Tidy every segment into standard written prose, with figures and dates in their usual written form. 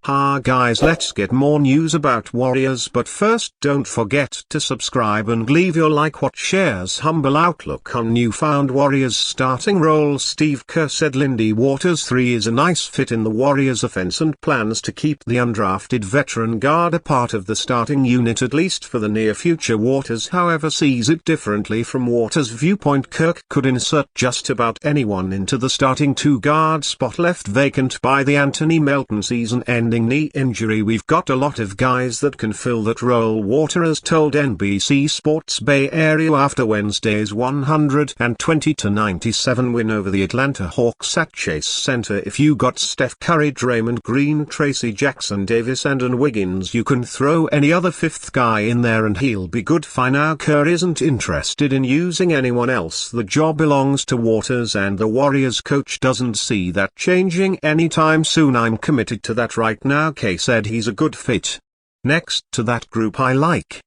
Ha guys, let's get more news about Warriors, but first don't forget to subscribe and leave your like. What shares humble outlook on newfound Warriors starting role. Steve Kerr said Lindy Waters 3 is a nice fit in the Warriors offense and plans to keep the undrafted veteran guard a part of the starting unit at least for the near future. Waters however sees it differently. From Waters' viewpoint, Kirk could insert just about anyone into the starting 2 guard spot left vacant by the Anthony Melton season-ending knee injury. We've got a lot of guys that can fill that role, Waters told NBC Sports Bay Area after Wednesday's 120-97 win over the Atlanta Hawks at Chase Center. If you got Steph Curry, Draymond Green, Tracy Jackson Davis and Wiggins, you can throw any other 5th guy in there and he'll be good fine. Now Kerr isn't interested in using anyone else. The job belongs to Waters and the Warriors coach doesn't see that changing anytime soon. I'm committed to that right now, Kay said. He's a good fit. Next to that group I like.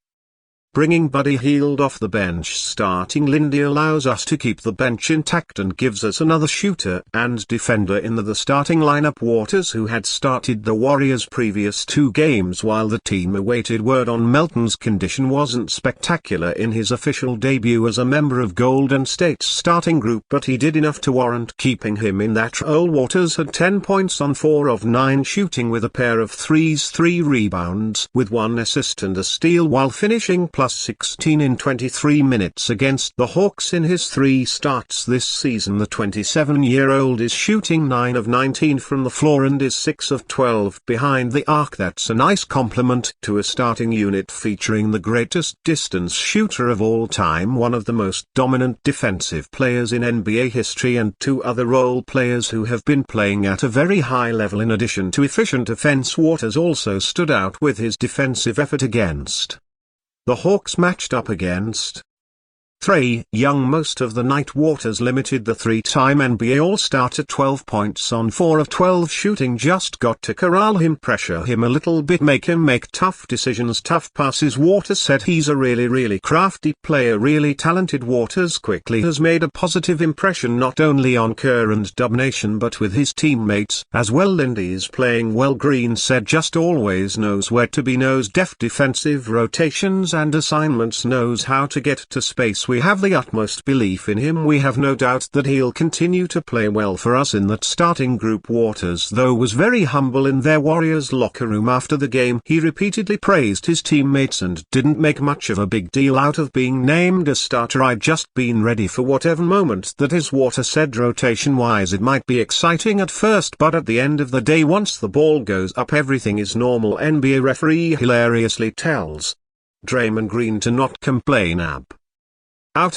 Bringing Buddy Hield off the bench. Starting Lindy allows us to keep the bench intact and gives us another shooter and defender in the starting lineup. Waters, who had started the Warriors' previous 2 games while the team awaited word on Melton's condition, wasn't spectacular in his official debut as a member of Golden State's starting group, but he did enough to warrant keeping him in that role. Waters had 10 points on 4 of 9 shooting with a pair of threes, 3 rebounds with 1 assist and a steal, while finishing plus 16 in 23 minutes against the Hawks in his 3 starts this season. The 27-year-old is shooting 9 of 19 from the floor and is 6 of 12 behind the arc. That's a nice compliment to a starting unit featuring the greatest distance shooter of all time, one of the most dominant defensive players in NBA history, and 2 other role players who have been playing at a very high level. In addition to efficient offense, Waters also stood out with his defensive effort against the Hawks matched up against Trae Young most of the night. Waters limited the 3-time NBA All-Star to 12 points on 4 of 12 shooting. Just got to corral him, pressure him a little bit, make him make tough decisions, tough passes. Waters said he's a really crafty player, really talented. Waters quickly has made a positive impression not only on Kerr and Dub Nation but with his teammates as well. Lindy's playing well, Green said, just always knows where to be, knows deft defensive rotations and assignments, knows how to get to space. We have the utmost belief in him. We have no doubt that he'll continue to play well for us in that starting group. Waters, though, was very humble in their Warriors locker room after the game. He repeatedly praised his teammates and didn't make much of a big deal out of being named a starter. I'd just been ready for whatever moment that is. Waters said rotation-wise it might be exciting at first, but at the end of the day once the ball goes up everything is normal. NBA referee hilariously tells Draymond Green to not complain out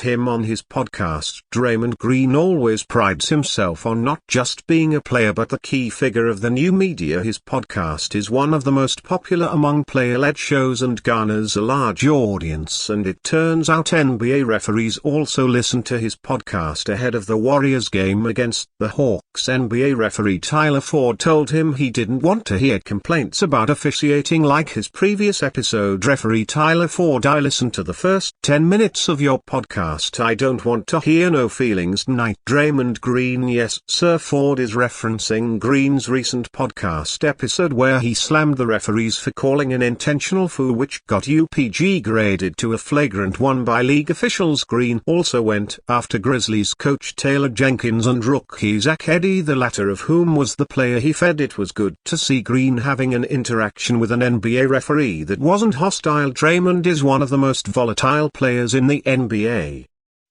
him on his podcast. Draymond Green always prides himself on not just being a player but the key figure of the new media. His podcast is one of the most popular among player-led shows and garners a large audience, and it turns out NBA referees also listen to his podcast ahead of the Warriors game against the Hawks. NBA referee Tyler Ford told him he didn't want to hear complaints about officiating like his previous episode. Referee Tyler Ford: I listened to the first 10 minutes of your podcast. I don't want to hear no feelings tonight. Draymond Green: yes sir. Ford is referencing Green's recent podcast episode where he slammed the referees for calling an intentional foul which got UPG graded to a flagrant 1 by league officials. Green also went after Grizzlies coach Taylor Jenkins and rookie Zach Edey, the latter of whom was the player he fed. It was good to see Green having an interaction with an NBA referee that wasn't hostile. Draymond is one of the most volatile players in the NBA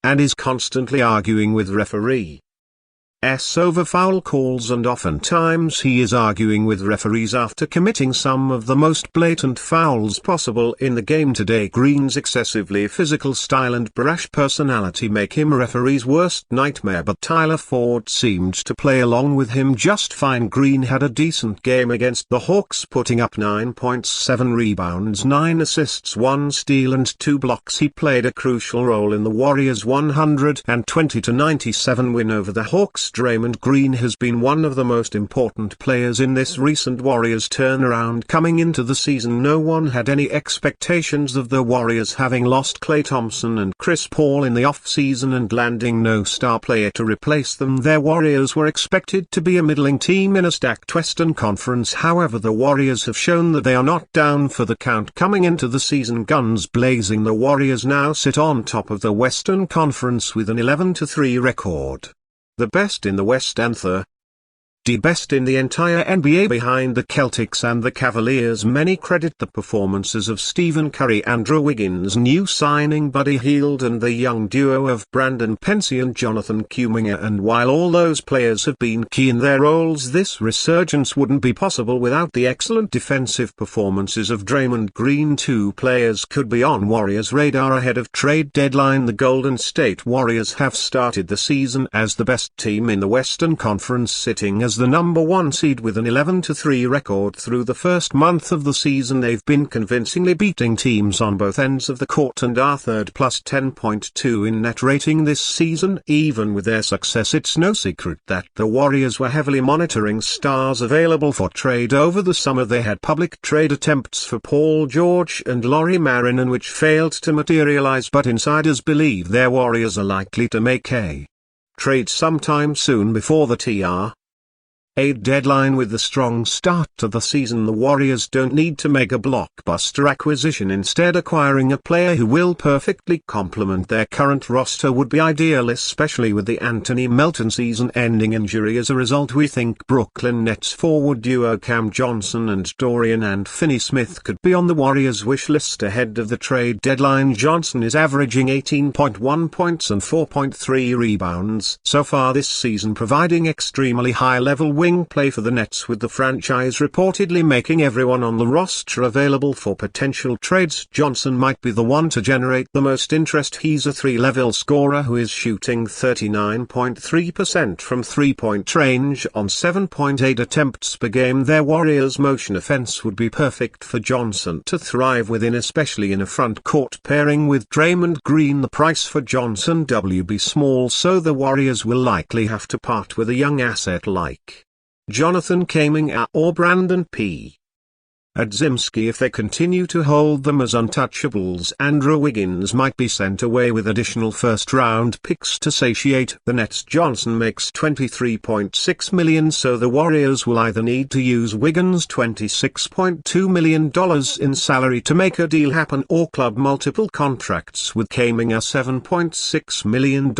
and is constantly arguing with referees over foul calls, and oftentimes he is arguing with referees after committing some of the most blatant fouls possible in the game. Today Green's excessively physical style and brash personality make him a referee's worst nightmare, but Tyler Ford seemed to play along with him just fine. Green had a decent game against the Hawks, putting up 9 points, 7 rebounds, 9 assists, 1 steal and 2 blocks. He played a crucial role in the Warriors' 120-97 win over the Hawks Draymond Green has been one of the most important players in this recent Warriors turnaround. Coming into the season, no one had any expectations of the Warriors, having lost Klay Thompson and Chris Paul in the offseason and landing no star player to replace them. Their Warriors were expected to be a middling team in a stacked Western Conference. However, the Warriors have shown that they are not down for the count. Coming into the season guns blazing, the Warriors now sit on top of the Western Conference with an 11-3 record. The best in the West and the best in the entire NBA behind the Celtics and the Cavaliers. Many credit the performances of Stephen Curry, Andrew Wiggins' new signing Buddy Hield, and the young duo of Brandon Pensy and Jonathan Kuminga. And while all those players have been key in their roles, this resurgence wouldn't be possible without the excellent defensive performances of Draymond Green. Two players could be on Warriors' radar ahead of trade deadline. The Golden State Warriors have started the season as the best team in the Western Conference, sitting as the number 1 seed with an 11-3 record. Through the first month of the season, they've been convincingly beating teams on both ends of the court and are third, plus 10.2 in net rating this season. Even with their success, it's no secret that the Warriors were heavily monitoring stars available for trade over the summer. They had public trade attempts for Paul George and Lauri Markkanen which failed to materialize, but insiders believe their Warriors are likely to make a trade sometime soon before the trade deadline. With the strong start to the season, the Warriors don't need to make a blockbuster acquisition. Instead, acquiring a player who will perfectly complement their current roster would be ideal, especially with the Anthony Melton season-ending injury. As a result, we think Brooklyn Nets forward duo Cam Johnson and Dorian and Finney-Smith could be on the Warriors' wish list ahead of the trade deadline. Johnson is averaging 18.1 points and 4.3 rebounds so far this season, providing extremely high-level wing play for the Nets, with the franchise reportedly making everyone on the roster available for potential trades. Johnson might be the one to generate the most interest. He's a 3-level scorer who is shooting 39.3% from three-point range on 7.8 attempts per game. Their Warriors' motion offense would be perfect for Johnson to thrive within, especially in a front-court pairing with Draymond Green. The price for Johnson will be small, so the Warriors will likely have to part with a young asset like Jonathan Kuminga or Brandon P. Adzimski if they continue to hold them as untouchables. Andrew Wiggins might be sent away with additional first-round picks to satiate the Nets. Johnson makes $23.6 million, so the Warriors will either need to use Wiggins' $26.2 million in salary to make a deal happen, or club multiple contracts with Kuminga $7.6 million or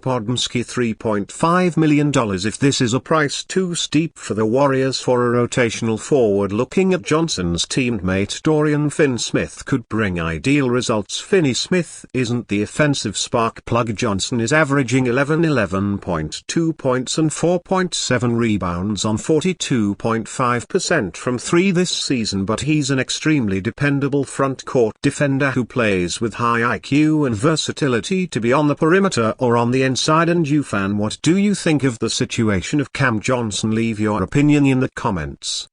Podziemski $3.5 million. If this is a price too steep for the Warriors for a rotational forward, looking at Johnson's teammate Dorian Finney-Smith could bring ideal results. Finney-Smith isn't the offensive spark plug. Johnson is averaging 11.2 points and 4.7 rebounds on 42.5% from 3 this season, but he's an extremely dependable front-court defender who plays with high IQ and versatility to be on the perimeter or on the inside. And you fan, what do you think of the situation of Cam Johnson? Leave your opinion in the comments.